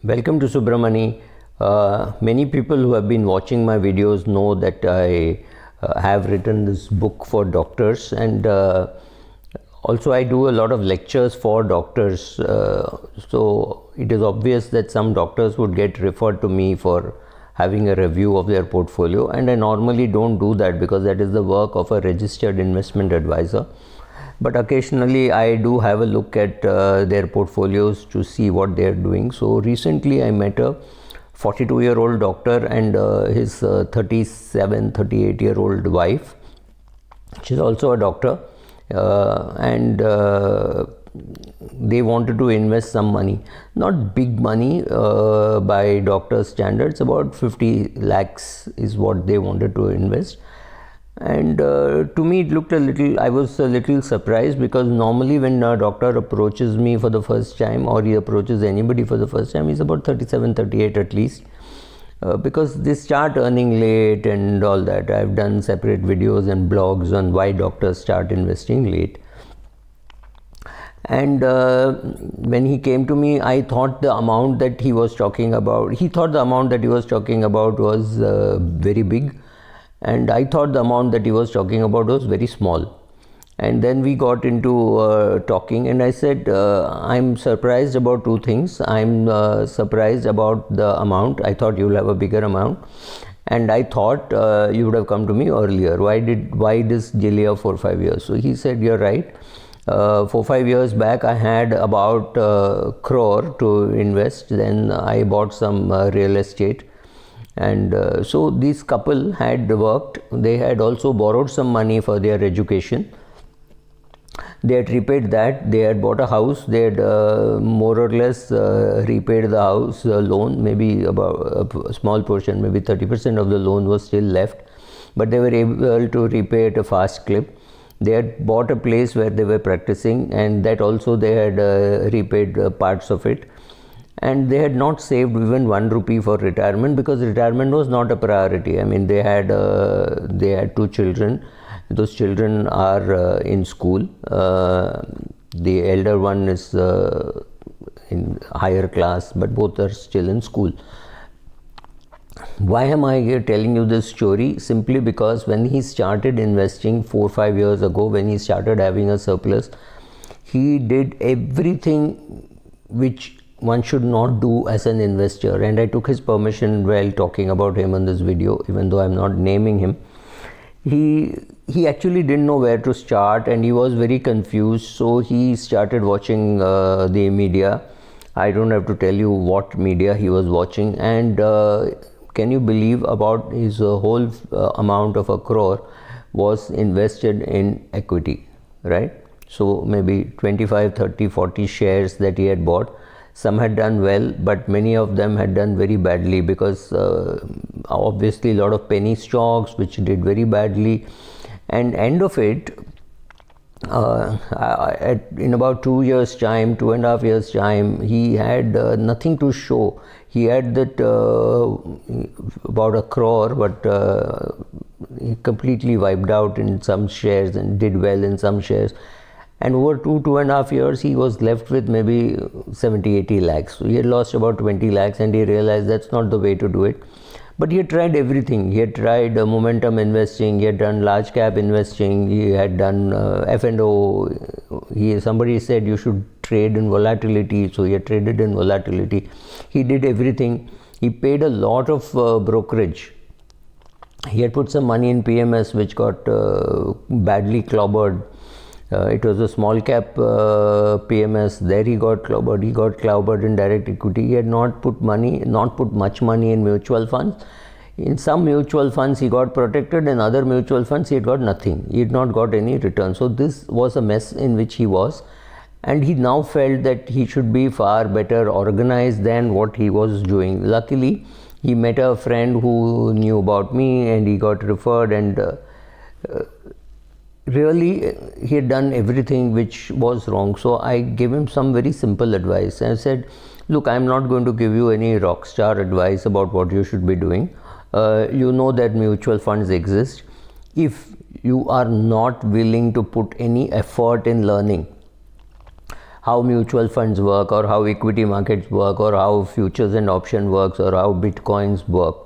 Welcome to Subramani. Many people who have been watching my videos know that I have written this book for doctors, and also I do a lot of lectures for doctors. So it is obvious that some doctors would get referred to me for having a review of their portfolio, and I normally don't do that because that is the work of a registered investment advisor. But occasionally I do have a look at their portfolios to see what they are doing. So recently I met a 42-year-old doctor and his 38-year-old wife. She's also a doctor, and they wanted to invest some money, not big money by doctor standards. About 50 lakhs is what they wanted to invest. And to me it looked I was a little surprised, because normally when a doctor approaches me for the first time, or he approaches anybody for the first time, he's about 37, 38 at least, because they start earning late and all that. I've done separate videos and blogs on why doctors start investing late. And when he came to me, I thought the amount that he was talking about, was very big. And I thought the amount that he was talking about was very small. And then we got into talking, and I said, I'm surprised about two things. I'm surprised about the amount. I thought you'll have a bigger amount, and I thought you would have come to me earlier. Why this delay of 4 or 5 years? So he said, you're right. 4 or 5 years back, I had about crore to invest. Then I bought some real estate. And so this couple had worked. They had also borrowed some money for their education. They had repaid that. They had bought a house. They had more or less repaid the house loan. Maybe about a small portion, maybe 30% of the loan was still left. But they were able to repay at a fast clip. They had bought a place where they were practicing, and that also they had repaid parts of it. And they had not saved even 1 rupee for retirement, because retirement was not a priority. I mean, they had 2 children. Those children are in school. The elder one is in higher class, but both are still in school. Why am I here telling you this story? Simply because when he started investing 4 or 5 years ago, when he started having a surplus, he did everything which one should not do as an investor, and I took his permission while talking about him in this video, even though I'm not naming him. He actually didn't know where to start, and he was very confused, so he started watching the media. I don't have to tell you what media he was watching, and can you believe, about his whole amount of 1 crore was invested in equity, right? So maybe 25, 30, 40 shares that he had bought. Some had done well, but many of them had done very badly, because obviously a lot of penny stocks which did very badly. And end of it, in about 2 years time, 2.5 years time, he had nothing to show. He had that about 1 crore, but he completely wiped out in some shares and did well in some shares. And over 2.5 years, he was left with maybe 70-80 lakhs. So he had lost about 20 lakhs, and he realized that's not the way to do it. But he had tried everything. He had tried momentum investing. He had done large cap investing. He had done F&O. Somebody said you should trade in volatility. So he had traded in volatility. He did everything. He paid a lot of brokerage. He had put some money in PMS, which got badly clobbered. It was a small cap PMS. There he got clobbered. He got clobbered in direct equity. He had not put much money in mutual funds. In some mutual funds he got protected. In other mutual funds he had got nothing. He had not got any return. So this was a mess in which he was, and he now felt that he should be far better organized than what he was doing. Luckily, he met a friend who knew about me, and he got referred, and really he had done everything which was wrong. So I gave him some very simple advice, and I said, look, I'm not going to give you any rock star advice about what you should be doing. You know that mutual funds exist. If you are not willing to put any effort in learning how mutual funds work, or how equity markets work, or how futures and option works, or how bitcoins work,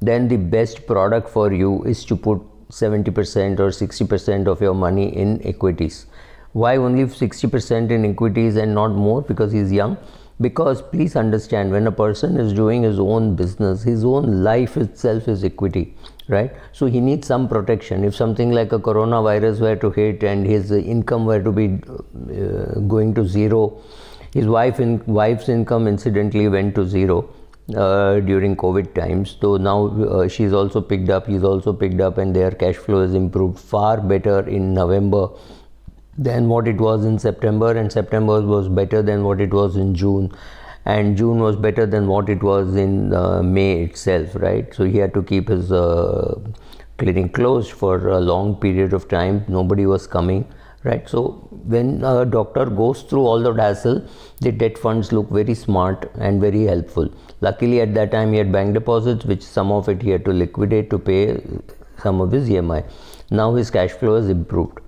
then the best product for you is to put 70% or 60% of your money in equities. Why only 60% in equities and not more? Because he's young. Because please understand, when a person is doing his own business, his own life itself is equity, right? So he needs some protection. If something like a coronavirus were to hit and his income were to be going to zero, his wife's income incidentally went to zero during COVID times. So now she's also picked up, he's also picked up, and their cash flow has improved far better in November than what it was in September, and September was better than what it was in June, and June was better than what it was in May itself, right? So he had to keep his clinic closed for a long period of time. Nobody was coming, right? So when a doctor goes through all the hassle, the debt funds look very smart and very helpful. Luckily at that time he had bank deposits, which some of it he had to liquidate to pay some of his EMI. Now his cash flow has improved.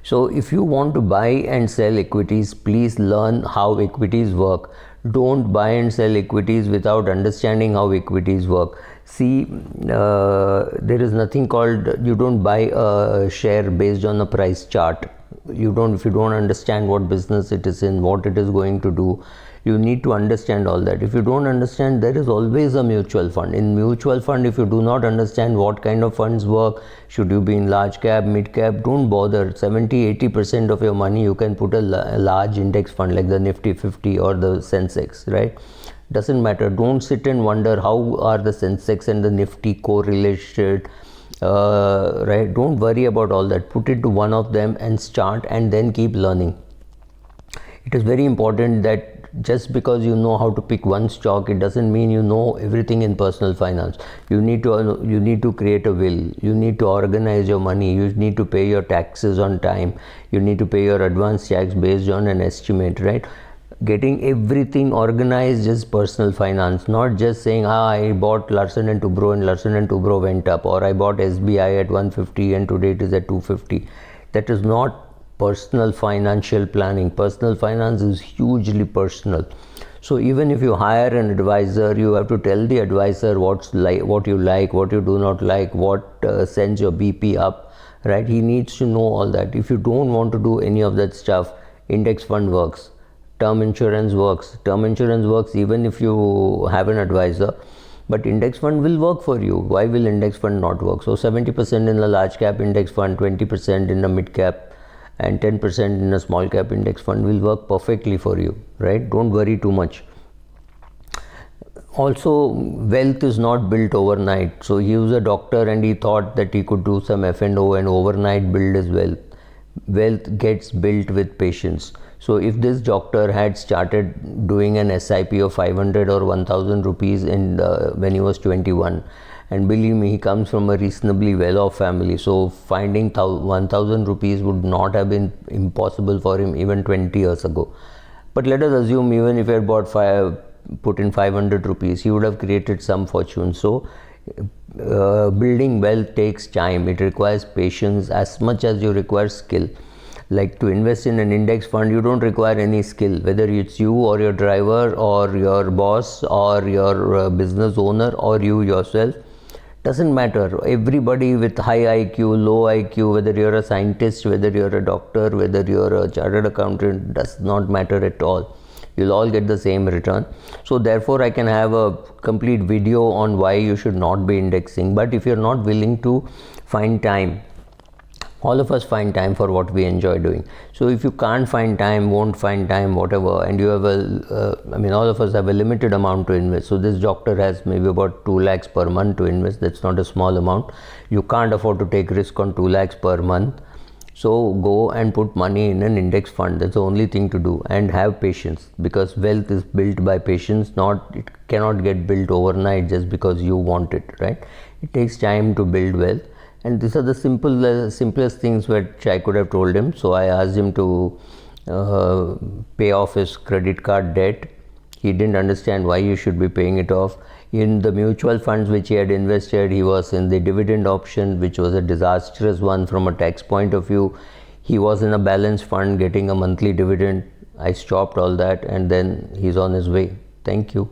So if you want to buy and sell equities, please learn how equities work. Don't buy and sell equities without understanding how equities work. See, there is nothing called, you don't buy a share based on a price chart. If you don't understand what business it is in, what it is going to do, you need to understand all that. If you don't understand, there is always a mutual fund. In mutual fund, if you do not understand what kind of funds work, should you be in large cap, mid cap, don't bother. 70-80% of your money you can put a large index fund like the Nifty 50 or the Sensex, right? Doesn't matter. Don't sit and wonder how are the Sensex and the Nifty correlated, right? Don't worry about all that. Put it to one of them and start, and then keep learning. It is very important that just because you know how to pick one stock, it doesn't mean you know everything in personal finance. You need to create a will. You need to organize your money. You need to pay your taxes on time. You need to pay your advance tax based on an estimate, right? Getting everything organized is personal finance, not just saying, I bought Larsen & Toubro and Larsen & Toubro went up, or I bought SBI at 150 and today it is at 250. That is not personal financial planning. Personal finance is hugely personal. So even if you hire an advisor, you have to tell the advisor what you like, what you do not like, what sends your BP up, right? He needs to know all that. If you don't want to do any of that stuff, index fund works, term insurance works. Term insurance works even if you have an advisor, but index fund will work for you. Why will index fund not work? So 70% in the large cap index fund, 20% in the mid cap, and 10% in a small cap index fund will work perfectly for you, right? Don't worry too much. Also, wealth is not built overnight. So he was a doctor and he thought that he could do some F&O and overnight build his wealth. Wealth gets built with patience. So if this doctor had started doing an SIP of 500 or 1000 rupees when he was 21, and believe me, he comes from a reasonably well-off family, so finding 1000 rupees would not have been impossible for him even 20 years ago. But let us assume even if he had put in 500 rupees, he would have created some fortune. So building wealth takes time. It requires patience as much as you require skill. Like to invest in an index fund, you don't require any skill, whether it's you or your driver or your boss or your business owner or you yourself. Doesn't matter. Everybody with high IQ, low IQ, whether you're a scientist, whether you're a doctor, whether you're a chartered accountant, does not matter at all. You'll all get the same return. So therefore I can have a complete video on why you should not be indexing. But if you're not willing to find time, all of us find time for what we enjoy doing. So if you can't find time, won't find time, whatever, and you have all of us have a limited amount to invest. So this doctor has maybe about 2 lakhs per month to invest. That's not a small amount. You can't afford to take risk on 2 lakhs per month. So go and put money in an index fund. That's the only thing to do, and have patience, because wealth is built by patience. It cannot get built overnight just because you want it, right? It takes time to build wealth. And these are the simplest things which I could have told him. So I asked him to pay off his credit card debt. He didn't understand why you should be paying it off. In the mutual funds which he had invested, he was in the dividend option, which was a disastrous one from a tax point of view. he was in a balanced fund getting a monthly dividend. I stopped all that, and then he's on his way. Thank you.